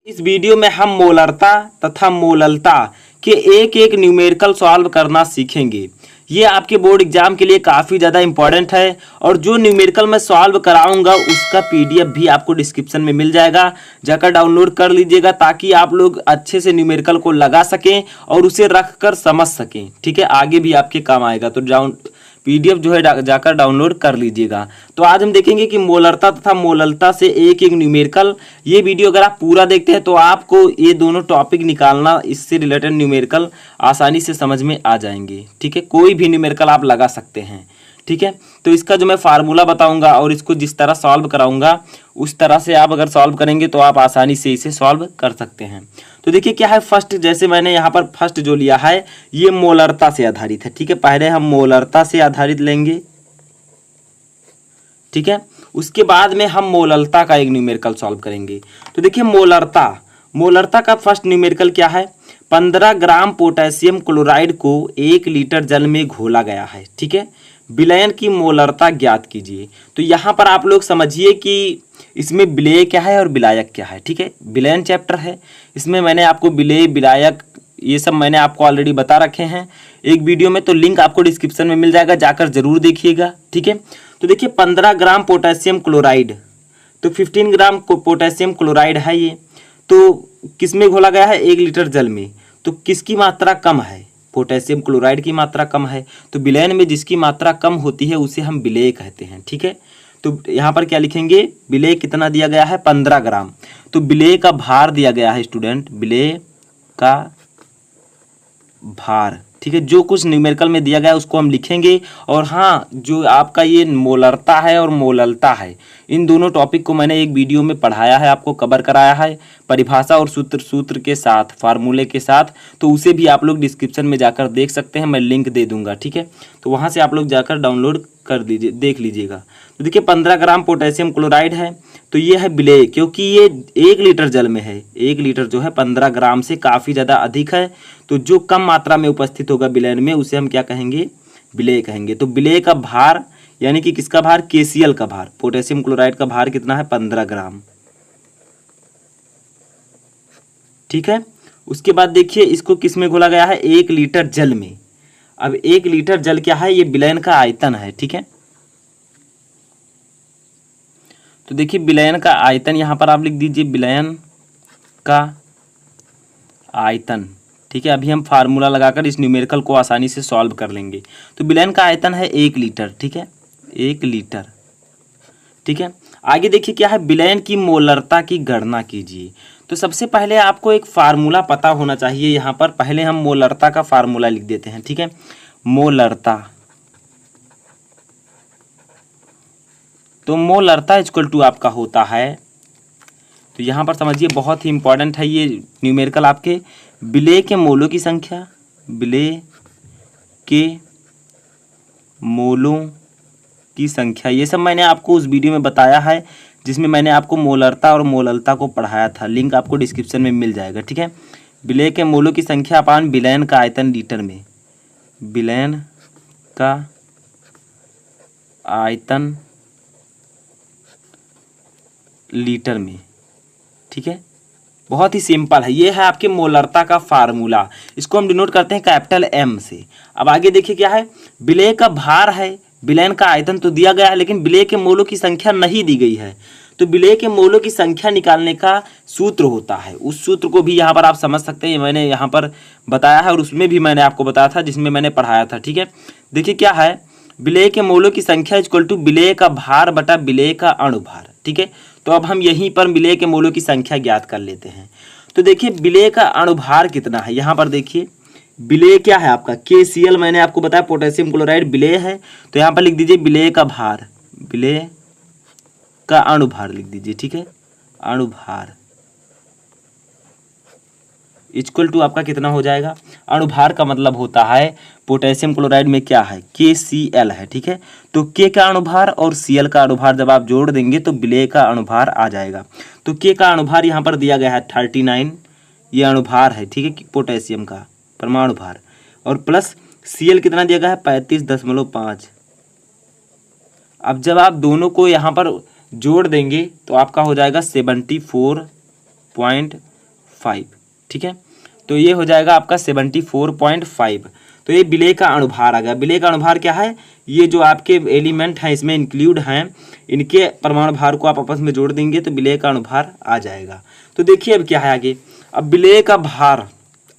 इस वीडियो में हम मोलरता तथा मोललता के एक एक न्यूमेरिकल सॉल्व करना सीखेंगे। ये आपके बोर्ड एग्जाम के लिए काफ़ी ज़्यादा इंपॉर्टेंट है और जो न्यूमेरिकल मैं सॉल्व कराऊंगा उसका पीडीएफ भी आपको डिस्क्रिप्शन में मिल जाएगा, जाकर डाउनलोड कर लीजिएगा ताकि आप लोग अच्छे से न्यूमेरिकल को लगा सकें और उसे रख कर समझ सकें। ठीक है, आगे भी आपके काम आएगा। तो पीडीएफ जो है जाकर डाउनलोड कर लीजिएगा। तो आज हम देखेंगे कि मोलरता तथा मोललता से एक एक न्यूमेरिकल। ये वीडियो अगर आप पूरा देखते हैं तो आपको ये दोनों टॉपिक निकालना, इससे रिलेटेड न्यूमेरिकल आसानी से समझ में आ जाएंगे। ठीक है, कोई भी न्यूमेरिकल आप लगा सकते हैं। ठीक है, तो इसका जो मैं फार्मूला बताऊंगा और इसको जिस तरह सॉल्व कराऊंगा उस तरह से आप अगर सॉल्व करेंगे तो आप आसानी से इसे सॉल्व कर सकते हैं। तो देखिए क्या है, फर्स्ट जैसे मैंने यहाँ पर फर्स्ट जो लिया है ये मोलरता से आधारित है। ठीक है, पहले हम मोलरता से आधारित लेंगे। ठीक है, उसके बाद में हम मोललता का एक न्यूमेरिकल सॉल्व करेंगे। तो देखिए मोलरता का फर्स्ट न्यूमेरिकल क्या है, 15 ग्राम पोटेशियम क्लोराइड को 1 लीटर जल में घोला गया है। ठीक है, विलयन की मोलरता ज्ञात कीजिए। तो यहाँ पर आप लोग समझिए कि इसमें विलेय क्या है और विलायक क्या है। ठीक है, विलयन चैप्टर है, इसमें मैंने आपको विलेय विलायक ये सब मैंने आपको ऑलरेडी बता रखे हैं एक वीडियो में, तो लिंक आपको डिस्क्रिप्शन में मिल जाएगा, जाकर जरूर देखिएगा। ठीक है, तो देखिए 15 ग्राम पोटेशियम क्लोराइड, तो 15 ग्राम पोटेशियम क्लोराइड है ये, तो किस में घोला गया है, 1 लीटर जल में। तो किसकी मात्रा कम है, पोटेशियम क्लोराइड की मात्रा कम है। तो विलयन में जिसकी मात्रा कम होती है उसे हम विलेय कहते हैं। ठीक है, तो यहाँ पर क्या लिखेंगे, विलेय कितना दिया गया है, 15 ग्राम। तो विलेय का भार दिया गया है स्टूडेंट, विलेय का भार। ठीक है, जो कुछ न्यूमेरिकल में दिया गया है उसको हम लिखेंगे। और हाँ, जो आपका ये मोलरता है और मोललता है, इन दोनों टॉपिक को मैंने एक वीडियो में पढ़ाया है, आपको कवर कराया है परिभाषा और सूत्र के साथ, फार्मूले के साथ। तो उसे भी आप लोग डिस्क्रिप्शन में जाकर देख सकते हैं, मैं लिंक दे दूंगा। ठीक है, तो वहाँ से आप लोग जाकर डाउनलोड कर दीजिए, देख लीजिएगा। तो देखिए 15 ग्राम पोटेशियम क्लोराइड है, तो ये है विलेय, क्योंकि ये 1 लीटर जल में है। 1 लीटर जो है 15 ग्राम से काफ़ी ज़्यादा अधिक है, तो जो कम मात्रा में उपस्थित होगा विलयन में उसे हम क्या कहेंगे, विलेय कहेंगे। तो विलेय का भार यानी कि किसका भार, KCl का भार, पोटेशियम क्लोराइड का भार कितना है, 15 ग्राम। ठीक है, उसके बाद देखिए इसको किस में घोला गया है, 1 लीटर जल में। अब 1 लीटर जल क्या है, ये विलयन का आयतन है। ठीक है, तो देखिए विलयन का आयतन यहाँ पर आप लिख दीजिए, विलयन का आयतन। ठीक है, अभी हम फार्मूला लगाकर इस न्यूमेरिकल को आसानी से सॉल्व कर लेंगे। तो विलयन का आयतन है 1 लीटर। ठीक है, 1 लीटर। ठीक है, आगे देखिए क्या है, विलयन की मोलरता की गणना कीजिए। तो सबसे पहले आपको एक फार्मूला पता होना चाहिए। यहाँ पर पहले हम मोलरता का फार्मूला लिख देते हैं। ठीक है, मोलरता, तो मोलरता इक्वल टू आपका होता है, तो यहाँ पर समझिए बहुत ही इंपॉर्टेंट है ये न्यूमेरिकल आपके, विलेय के मोलों की संख्या, विलेय के मोलों की संख्या। ये सब मैंने आपको उस वीडियो में बताया है जिसमें मैंने आपको मोलरता और मोललता को पढ़ाया था, लिंक आपको डिस्क्रिप्शन में मिल जाएगा। ठीक है, विलेय के मोलों की संख्या अपान विलयन का आयतन लीटर में, विलयन का आयतन लीटर में। ठीक है, बहुत ही सिंपल है, ये है आपके मोलरता का फार्मूला। इसको हम डिनोट करते हैं कैपिटल M से। अब आगे देखिए क्या है, विलेय का भार है, विलयन का आयतन तो दिया गया है लेकिन विलेय के मोलों की संख्या नहीं दी गई है। तो विलेय के मोलों की संख्या निकालने का सूत्र होता है, उस सूत्र को भी यहाँ पर आप समझ सकते हैं, मैंने यहाँ पर बताया है और उसमें भी मैंने आपको बताया था जिसमें मैंने पढ़ाया था। ठीक है, देखिए क्या है, विलेय के मोलों की संख्या इक्वल टू विलेय का भार बटा विलेय का अणुभार। ठीक है, तो अब हम यहीं पर विलेय के मोलों की संख्या ज्ञात कर लेते हैं। तो देखिए विलेय का अणुभार कितना है, यहाँ पर देखिए विलेय क्या है आपका, KCl मैंने आपको बताया, पोटेशियम क्लोराइड विलेय है। तो यहाँ पर लिख दीजिए विलेय का भार, विलेय का अणुभार लिख दीजिए। ठीक है, अणुभार इक्वल टू आपका कितना हो जाएगा, अणुभार का मतलब होता है पोटेशियम क्लोराइड में क्या है, KCl है। ठीक है, तो K का अणुभार और Cl का अणुभार जब आप जोड़ देंगे तो विलेय का अणुभार आ जाएगा। तो K का अणुभार यहाँ पर दिया गया है 39, ये अणुभार है। ठीक है, पोटेशियम का परमाणु भार, और प्लस Cl कितना दिया गया है, 35.5। अब जब आप दोनों को यहाँ पर जोड़ देंगे तो आपका हो जाएगा 74.5 5, ठीक है। तो ये हो जाएगा आपका 74.5। तो ये विलेय का अणुभार आ गया। विलेय का अणुभार क्या है? ये जो आपके एलिमेंट हैं इसमें इंक्लूड हैं, इनके परमाणु भार को आप आपस में जोड़ देंगे तो विलेय का अणुभार आ जाएगा। तो देखिए अब क्या है आगे। अब विलेय का भार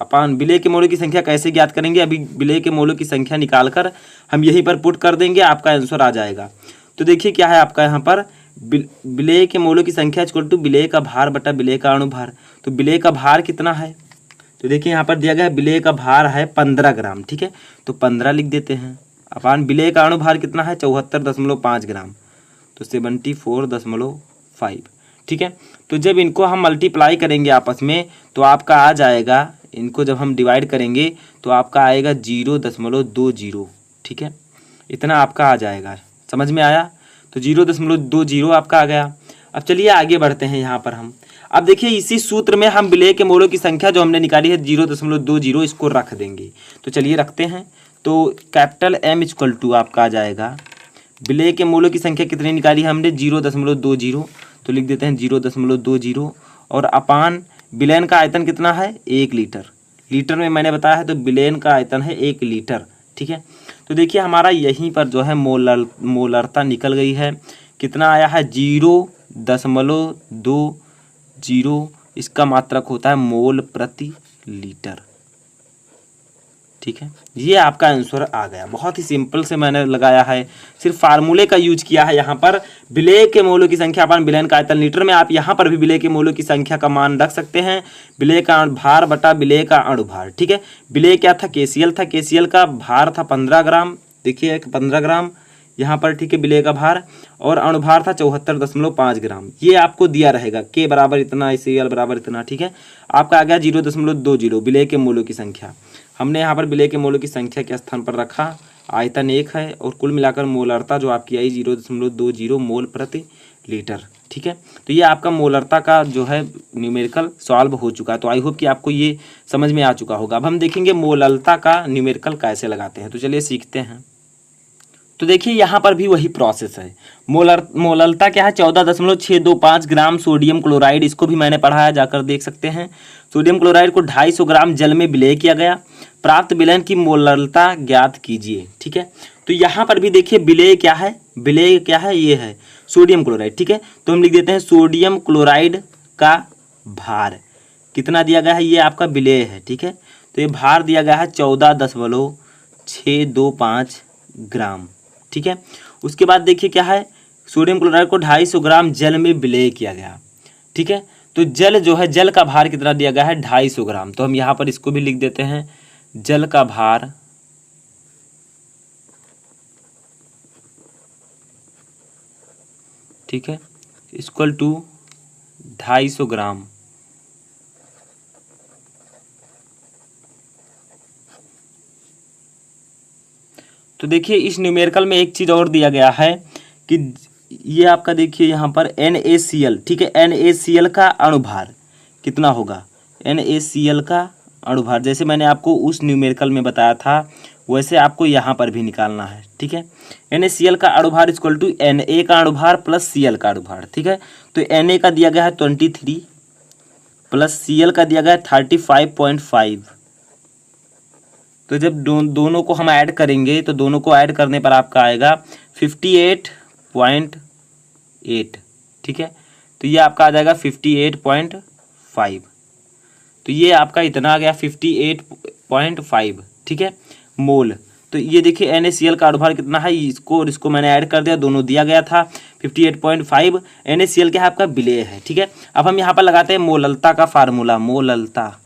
अपन विलेय के मोलों की संख्या कैसे ज्ञात करेंगे? अभी विलेय के मोलों की संख्या निकालकर हम यहीं पर पुट कर देंगे, आपका आंसर आ जाएगा। तो देखिए क्या है आपका यहाँ पर, विलेय के मोलों की संख्या इक्वल टू विलेय का भार बटा विलेय का अणुभार। तो विलेय का भार कितना है? तो देखिए यहाँ पर दिया गया है विलेय का भार है 15 ग्राम, ठीक है। तो 15 लिख देते हैं। अपन विलेय का अणुभार कितना है? 74.5 ग्राम। तो 74.5, ठीक है। तो जब इनको हम मल्टीप्लाई करेंगे आपस में तो आपका आ जाएगा, इनको जब हम डिवाइड करेंगे तो आपका आएगा 0.20, ठीक है। इतना आपका आ जाएगा, समझ में आया? तो 0.20 आपका आ गया। अब चलिए आगे बढ़ते हैं यहाँ पर हम। अब देखिए इसी सूत्र में हम विलेय के मोलों की संख्या जो हमने निकाली है 0.20 इसको रख देंगे। तो चलिए रखते हैं। तो कैपिटल M इक्वल टू आपका आ जाएगा, विलेय के मोलों की संख्या कितनी निकाली है हमने? 0.20। तो लिख देते हैं 0.20 और अपान विलयन का आयतन कितना है? 1 लीटर। लीटर में मैंने बताया है, तो विलयन का आयतन है 1 लीटर, ठीक है। तो देखिए हमारा यहीं पर जो है मोलरता निकल गई है। कितना आया है? 0.20। इसका मात्रक होता है मोल प्रति लीटर, ठीक है। ये आपका आंसर आ गया। बहुत ही सिंपल से मैंने लगाया है, सिर्फ फार्मूले का यूज किया है यहाँ पर। विलेय के मोलों की संख्या अपन विलयन का आयतन लीटर में, आप यहाँ पर भी विलेय के मोलों की संख्या का मान रख सकते हैं। विलेय का भार बटा विलेय का अणुभार, ठीक है। विलेय क्या था? KCl था। KCl का भार था 15 ग्राम, देखिए 15 ग्राम यहाँ पर, ठीक है, विलेय का भार। और अणुभार था 74.5 ग्राम। ये आपको दिया रहेगा K बराबर इतना, Cl बराबर इतना, ठीक है। आपका आ गया 0.20 विलेय के मोलों की संख्या। हमने यहाँ पर विलेय के मोलों की संख्या के स्थान पर रखा, आयतन 1 है और कुल मिलाकर मोलरता जो आपकी आई 0.20 मोल प्रति लीटर, ठीक है। तो ये आपका मोलरता का जो है न्यूमेरिकल सॉल्व हो चुका है। तो आई होप कि आपको ये समझ में आ चुका होगा। अब हम देखेंगे मोलरता का न्यूमेरिकल कैसे लगाते हैं। तो चलिए सीखते हैं। तो देखिए यहाँ पर भी वही प्रोसेस है। मोलरता क्या है? 14.625 ग्राम सोडियम क्लोराइड, इसको भी मैंने पढ़ाया, जाकर देख सकते हैं। सोडियम क्लोराइड को 250 ग्राम जल में विलेय किया गया। प्राप्त विलयन की मोलरता ज्ञात कीजिए, ठीक है। तो यहाँ पर भी देखिए विलेय क्या है? विलेय क्या है? ये है सोडियम क्लोराइड, ठीक है। तो हम लिख देते हैं सोडियम क्लोराइड का भार कितना दिया गया है? ये आपका विलेय है, ठीक है। तो ये भार दिया गया है 14.625 ग्राम, ठीक है। उसके बाद देखिए क्या है, सोडियम क्लोराइड को 250 ग्राम जल में विलेय किया गया, ठीक है। तो जल जो है, जल का भार कितना दिया गया है? 250 ग्राम। तो हम यहाँ पर इसको भी लिख देते हैं, जल का भार ठीक है इक्वल टू 250 ग्राम। तो देखिए इस न्यूमेरिकल में एक चीज़ और दिया गया है कि ये आपका देखिए यहाँ पर NaCl, ठीक है। NaCl का अणुभार कितना होगा? NaCl का अणुभार जैसे मैंने आपको उस न्यूमेरिकल में बताया था वैसे आपको यहाँ पर भी निकालना है, ठीक है। NaCl का अणुभार इक्वल टू Na का अणुभार प्लस Cl का अणुभार, ठीक है। तो Na का दिया गया है 23 प्लस Cl का दिया गया है 35.5। तो जब दोनों को हम ऐड करेंगे तो दोनों को ऐड करने पर आपका आएगा 58.8, ठीक है। तो ये आपका आ जाएगा 58.5। तो ये आपका इतना आ गया 58.5, ठीक है, मोल। तो ये देखिए NaCl का अणुभार कितना है, इसको और इसको मैंने ऐड कर दिया, दोनों दिया गया था 58.5। NaCl क्या है? आपका विलेय है, ठीक है। अब हम यहाँ पर लगाते हैं मोललता का फार्मूला, मोललता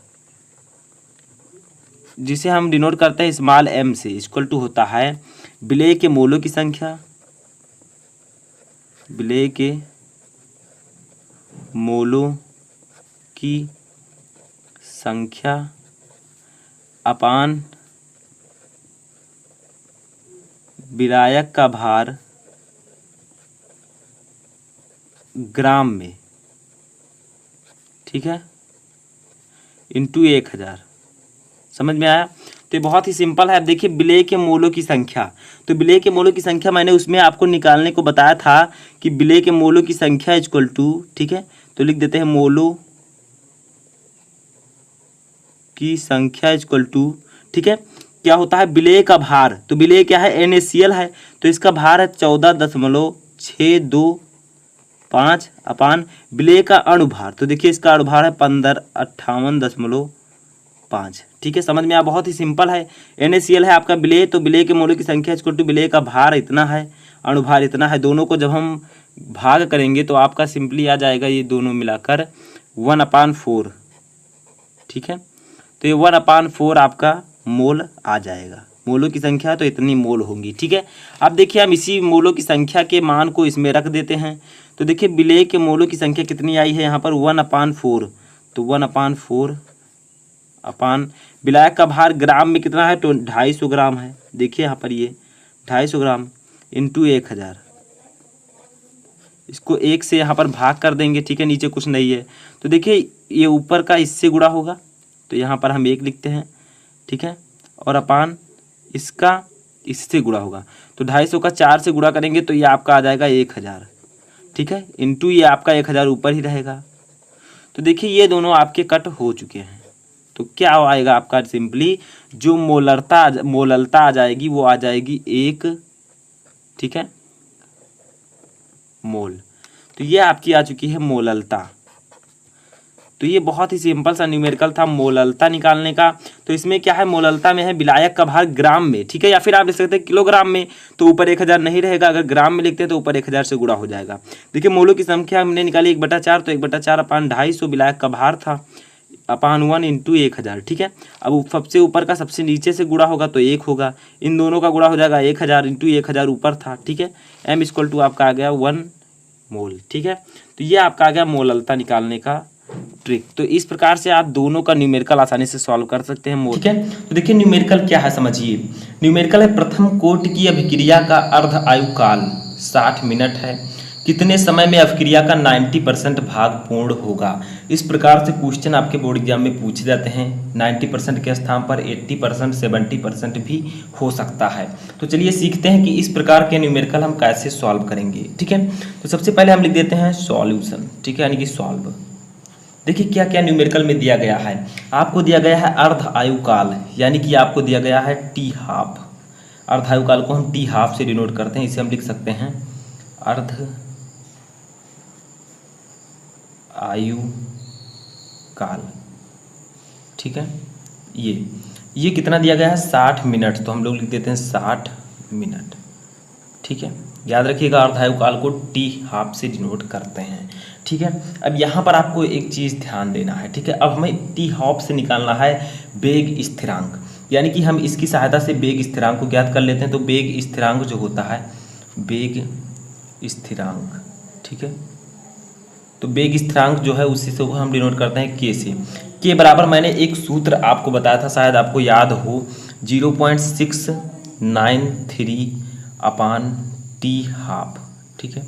जिसे हम डिनोट करते हैं स्मॉल m से, इक्वल टू होता है विलेय के मोलों की संख्या, विलेय के मोलों की संख्या अपान विलायक का भार ग्राम में, ठीक है, इंटू 1000। समझ में आया? तो ये बहुत ही सिंपल है। अब देखिए विलेय के मोलों की संख्या, तो विलेय के मोलों की संख्या मैंने उसमें आपको निकालने को बताया था कि विलेय के मोलों की संख्या इक्वल टू, ठीक है, तो लिख देते हैं मोलों की संख्या इक्वल टू, ठीक है, क्या होता है विलेय का भार, तो विलेय क्या है NaCl है, तो इसका भार है 14.625 अपान विलेय का अणुभार, तो देखिए इसका अणुभार है 1558.5, ठीक है, समझ में आया, बहुत ही सिंपल है। NaCl है आपका विलेय, तो विलेय के मोलों की संख्या इक्वल टू विलेय का भार इतना है, अणुभार इतना है, दोनों को जब हम भाग करेंगे तो आपका सिंपली आ जाएगा ये दोनों मिलाकर 1/4, ठीक है, तो ये 1/4 आपका मोल आ जाएगा। मोलों की संख्या तो इतनी मोल होंगी, ठीक है। अब देखिए हम इसी मोलों की संख्या के मान को इसमें रख देते हैं, तो देखिए विलेय के मोलों की संख्या कितनी आई है यहाँ पर 1/4, तो 1/4 अपान विलायक का भार ग्राम में कितना है, तो 250 ग्राम है, देखिए यहाँ पर ये 250 ग्राम इंटू 1000, इसको 1 से यहाँ पर भाग कर देंगे, ठीक है, नीचे कुछ नहीं है, तो देखिए ये ऊपर का इससे गुणा होगा, तो यहाँ पर हम 1 लिखते हैं, ठीक है, और अपान इसका इससे गुणा होगा, तो 250 का 4 से गुणा करेंगे तो ये आपका आ जाएगा 1000, ठीक है, इंटू ये आपका 1000 ऊपर ही रहेगा, तो देखिए ये दोनों आपके कट हो चुके हैं, तो क्या आएगा आपका सिंपली जो मोललता आ जाएगी वो आ जाएगी 1, ठीक है, मोल, तो ये आपकी आ चुकी है मोललता। तो ये बहुत ही सिंपल सा न्यूमेरिकल था मोललता निकालने का। तो इसमें क्या है, मोललता में है विलायक का भार ग्राम में, ठीक है, या फिर आप लिख सकते हैं किलोग्राम में, तो ऊपर 1000 नहीं रहेगा, अगर ग्राम में लिखते हैं तो ऊपर 1000 से गुणा हो जाएगा। देखिए मोलों की संख्या हमने निकाली 1/4, तो 1/4 अपान 250 विलायक का भार था अपान 1 इंटू 1000, ठीक है। अब सबसे ऊपर का सबसे नीचे से गुणा होगा तो 1 होगा, इन दोनों का गुणा हो जाएगा 1000 इंटू 1000 ऊपर था, ठीक है, m इक्वल टू आपका आ गया 1 मोल, ठीक है। तो ये आपका आ गया मोललता निकालने का ट्रिक। तो इस प्रकार से आप दोनों का न्यूमेरिकल आसानी से सॉल्व कर सकते हैं, ठीक है। तो देखिए न्यूमेरिकल क्या है समझिए, न्यूमेरिकल है प्रथम कोट की अभिक्रिया का अर्ध आयु काल 60 मिनट है, कितने समय में अभिक्रिया का 90% भाग पूर्ण होगा। इस प्रकार से क्वेश्चन आपके बोर्ड एग्जाम में पूछे जाते हैं, 90% के स्थान पर 80%, 70% भी हो सकता है। तो चलिए सीखते हैं कि इस प्रकार के न्यूमेरिकल हम कैसे सॉल्व करेंगे, ठीक है। तो सबसे पहले हम लिख देते हैं सॉल्यूशन, ठीक है, यानी कि सॉल्व। देखिए क्या क्या न्यूमेरिकल में दिया गया है, आपको दिया गया है अर्ध आयु काल, यानी कि आपको दिया गया है टी हाफ। अर्ध आयु काल को हम टी हाफ से डिनोट करते हैं, इसे हम लिख सकते हैं अर्ध आयु काल, ठीक है। ये कितना दिया गया है 60 मिनट, तो हम लोग लिख देते हैं 60 मिनट, ठीक है। याद रखिएगा अर्ध आयु काल को टी हाफ से डिनोट करते हैं, ठीक है। अब यहाँ पर आपको एक चीज़ ध्यान देना है, ठीक है। अब हमें टी हाफ से निकालना है वेग स्थिरांक, यानी कि हम इसकी सहायता से वेग स्थिरांक को ज्ञात कर लेते हैं। तो वेग स्थिरांक जो होता है वेग स्थिरांक, ठीक है, तो वेग स्थिरांक जो है उसी से हम डिनोट करते हैं के से। के बराबर मैंने एक सूत्र आपको बताया था, शायद आपको याद हो, 0.693 अपान टी हाफ, ठीक है,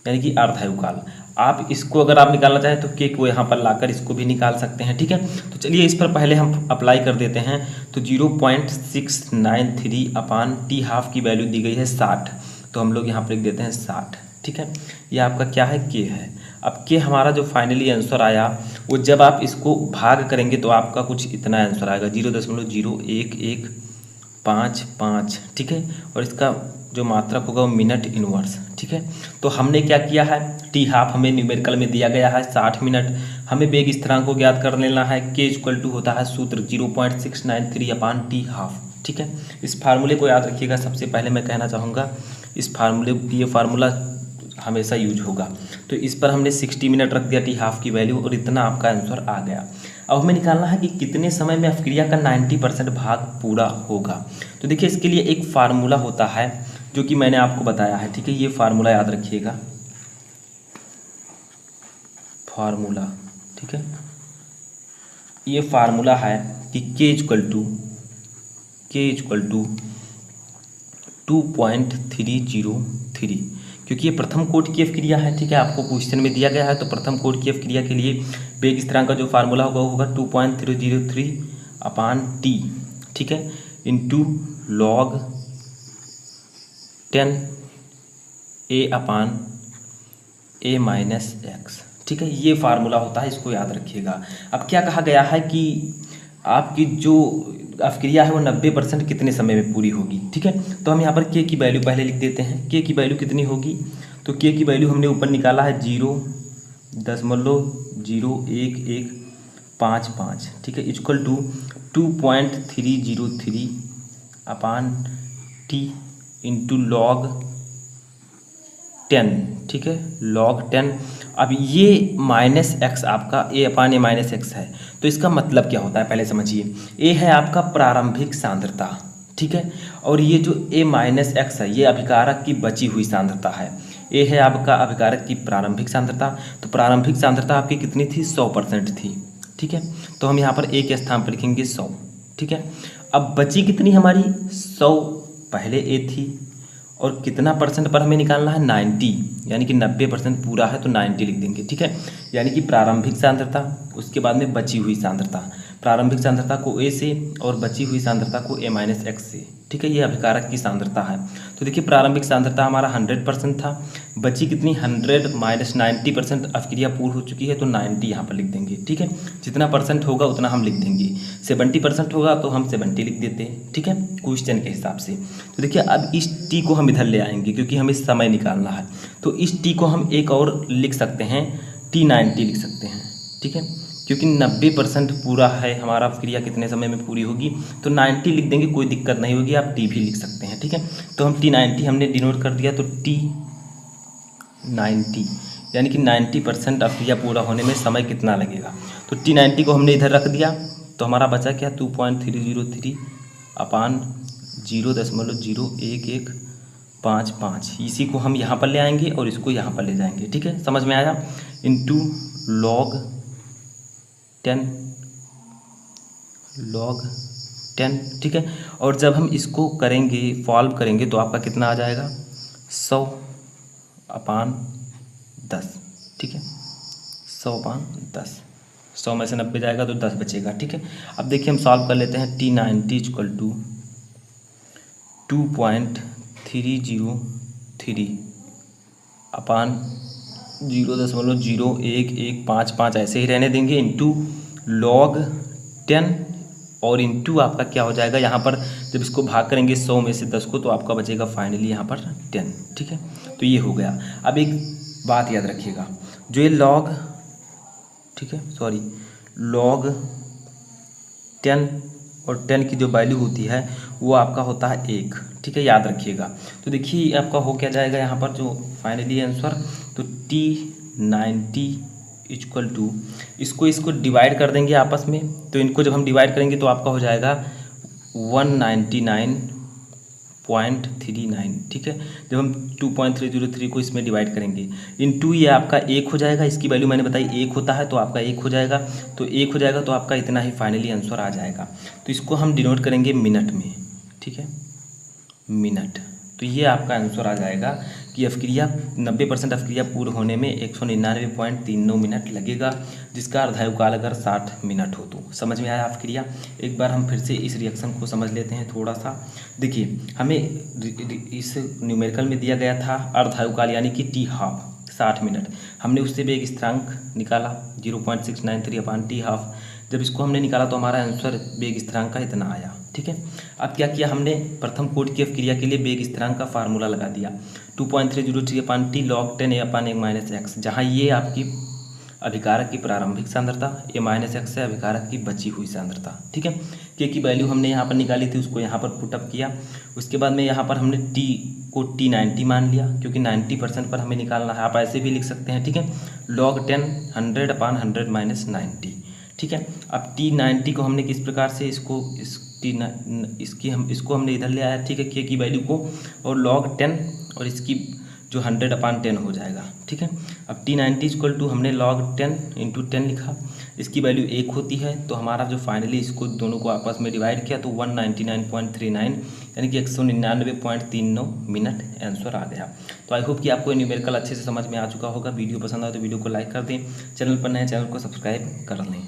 यानी कि अर्ध आयु काल। आप इसको अगर आप निकालना चाहें तो के को यहाँ पर लाकर इसको भी निकाल सकते हैं, ठीक है। तो चलिए इस पर पहले हम अप्लाई कर देते हैं। तो 0.693 अपान टी हाफ की वैल्यू दी गई है 60, तो हम लोग यहाँ पर लिख देते हैं 60, ठीक है। ये आपका क्या है, के है। अब के हमारा जो फाइनली आंसर आया वो जब आप इसको भाग करेंगे तो आपका कुछ इतना आंसर आएगा 0.0115, ठीक है, और इसका जो मात्रक होगा वो मिनट इनवर्स, ठीक है। तो हमने क्या किया है, टी हाफ हमें न्यूमेरिकल में दिया गया है 60 मिनट, हमें वेग स्थिरांक को ज्ञात कर लेना है। के इक्वल टू होता है सूत्र 0.693 अपान टी हाफ, ठीक है। इस फार्मूले को याद रखिएगा। सबसे पहले मैं कहना चाहूँगा इस फार्मूले, ये फार्मूला हमेशा यूज होगा। तो इस पर हमने 60 मिनट रख दिया टी हाफ की वैल्यू, और इतना आपका आंसर आ गया। अब हमें निकालना है कि कितने समय में अभिक्रिया का 90% भाग पूरा होगा। तो देखिए इसके लिए एक फार्मूला होता है जो कि मैंने आपको बताया है, ठीक है। ये फार्मूला याद रखिएगा, फार्मूला, ठीक है। ये फार्मूला है कि के इक्वल टू 2.303, क्योंकि ये प्रथम कोटि की अभिक्रिया है, ठीक है। आपको क्वेश्चन में दिया गया है, तो प्रथम कोटि की अभिक्रिया के लिए वेग स्थिरांक का जो फार्मूला होगा वो होगा 2.303 अपान टी, ठीक है, into log 10 A upon A minus x, ठीक है। ये फार्मूला होता है, इसको याद रखिएगा। अब क्या कहा गया है कि आपकी जो अभिक्रिया है वो 90% कितने समय में पूरी होगी। ठीक है, तो हम यहाँ पर के की वैल्यू पहले लिख देते हैं। के की वैल्यू कितनी होगी, तो के की वैल्यू हमने ऊपर निकाला है 0.01155, ठीक है, equal to 2.303 upon t into log 10, ठीक है, log 10। अब ये -x आपका a upon A minus x है, तो इसका मतलब क्या होता है पहले समझिए। a है आपका प्रारंभिक सांद्रता, ठीक है, और ये जो a माइनस एक्स है ये अभिकारक की बची हुई सांद्रता है। a है आपका अभिकारक की प्रारंभिक सांद्रता, तो प्रारंभिक सांद्रता आपकी कितनी थी, 100% थी। ठीक है, तो हम यहाँ पर a के स्थान पर लिखेंगे 100। ठीक है, अब बची कितनी हमारी 100, पहले a थी, और कितना परसेंट पर हमें निकालना है 90, यानी कि 90% पूरा है तो 90 लिख देंगे। ठीक है, यानी कि प्रारंभिक सांद्रता, उसके बाद में बची हुई सांद्रता, प्रारंभिक सांद्रता को a से और बची हुई सांद्रता को a माइनस एक्स से। ठीक है, ये अभिकारक की सांद्रता है। तो देखिए प्रारंभिक सांद्रता हमारा 100% था, बची कितनी 100 माइनस 90%, अभिक्रिया पूर्ण हो चुकी है तो 90 यहाँ पर लिख देंगे। ठीक है, जितना परसेंट होगा उतना हम लिख देंगे। 70% होगा तो हम 70 लिख देते हैं। ठीक है, क्वेश्चन के हिसाब से। तो देखिए अब इस टी को हम इधर ले आएंगे क्योंकि हमें समय निकालना है, तो इस टी को हम एक और लिख सकते हैं, T90 लिख सकते हैं। ठीक है, क्योंकि 90% पूरा है हमारा, क्रिया कितने समय में पूरी होगी, तो 90 लिख देंगे, कोई दिक्कत नहीं होगी, आप टी भी लिख सकते हैं। ठीक है, तो हम T90 हमने डिनोट कर दिया, तो T90 यानी कि 90% अभिक्रिया पूरा होने में समय कितना लगेगा। तो T90 को हमने इधर रख दिया, तो हमारा बचा क्या 2.303 अपान 0.01155, इसी को हम यहाँ पर ले आएंगे और इसको यहाँ पर ले जाएंगे। ठीक है, समझ में आया, इंटू log 10। ठीक है, और जब हम इसको करेंगे सॉल्व करेंगे तो आपका कितना आ जाएगा 100 अपान 10। ठीक है, 100 अपान 10, 100 में से 90 जाएगा तो 10 बचेगा। ठीक है, अब देखिए हम सॉल्व कर लेते हैं। T90 इक्वल टू 2.303 अपान 0.01155 ऐसे ही रहने देंगे, इंटू log 10, और इंटू आपका क्या हो जाएगा, यहाँ पर जब इसको भाग करेंगे 100 में से 10 को तो आपका बचेगा फाइनली यहाँ पर 10। ठीक है, तो ये हो गया। अब एक बात याद रखिएगा, जो ये log, ठीक है, सॉरी, log 10 और 10 की जो वैल्यू होती है वो आपका होता है 1। ठीक है, याद रखिएगा। तो देखिए आपका हो क्या जाएगा यहाँ पर जो फाइनली आंसर, तो T90 इक्वल टू, इसको डिवाइड कर देंगे आपस में, तो इनको जब हम डिवाइड करेंगे तो आपका हो जाएगा 199.39। ठीक है, जब हम 2.303 को इसमें डिवाइड करेंगे, इंटू ये आपका 1 हो जाएगा, इसकी वैल्यू मैंने बताई 1 होता है तो आपका 1 हो जाएगा, तो 1 हो जाएगा तो आपका इतना ही फाइनली आंसर आ जाएगा। तो इसको हम डिनोट करेंगे मिनट में। ठीक है, मिनट, तो ये आपका आंसर आ जाएगा कि अभिक्रिया 90% अभिक्रिया पूर्ण होने में 199.39 मिनट लगेगा, जिसका अर्धायुकाल अगर 60 मिनट हो तो। समझ में आया अभिक्रिया। एक बार हम फिर से इस रिएक्शन को समझ लेते हैं थोड़ा सा। देखिए हमें इस न्यूमेरिकल में दिया गया था अर्धायुकाल यानी कि टी हाफ 60 मिनट, हमने उससे वेग स्थिरांक निकाला 0.693 अपान टी हाफ। जब इसको हमने निकाला तो हमारा आंसर वेग स्थिरांक का इतना आया। ठीक है, अब क्या किया हमने, प्रथम कोटि की अभिक्रिया के लिए वेग स्थिरांक का फार्मूला लगा दिया 2.303 upon T log 10 a upon A minus X, जहाँ ये आपकी अभिकारक की प्रारंभिक सांद्रता, ए माइनस एक्स है अभिकारक की बची हुई सांद्रता। ठीक है, के की वैल्यू हमने यहाँ पर निकाली थी, उसको यहाँ पर पुटअप किया। उसके बाद में यहाँ पर हमने टी को T90 मान लिया क्योंकि 90% पर हमें निकालना है, आप ऐसे भी लिख सकते हैं। ठीक है, log 10 100 अपान 100 माइनस 90। ठीक है, अब T90 को हमने किस प्रकार से इसको इसको हमने इधर ले आया। ठीक है, के की वैल्यू को, और log 10 और इसकी जो 100 अपान 10 हो जाएगा। ठीक है, अब T90 इक्वल टू हमने log 10 इंटू 10 लिखा, इसकी वैल्यू 1 होती है, तो हमारा जो फाइनली इसको दोनों को आपस में डिवाइड किया तो 199.39 यानी कि 199.39 मिनट आंसर आ गया। तो आई होप कि आपको न्यूमेरिकल अच्छे से समझ में आ चुका होगा। वीडियो पसंद आए तो वीडियो को लाइक कर दें, चैनल पर नए चैनल को सब्सक्राइब कर लें।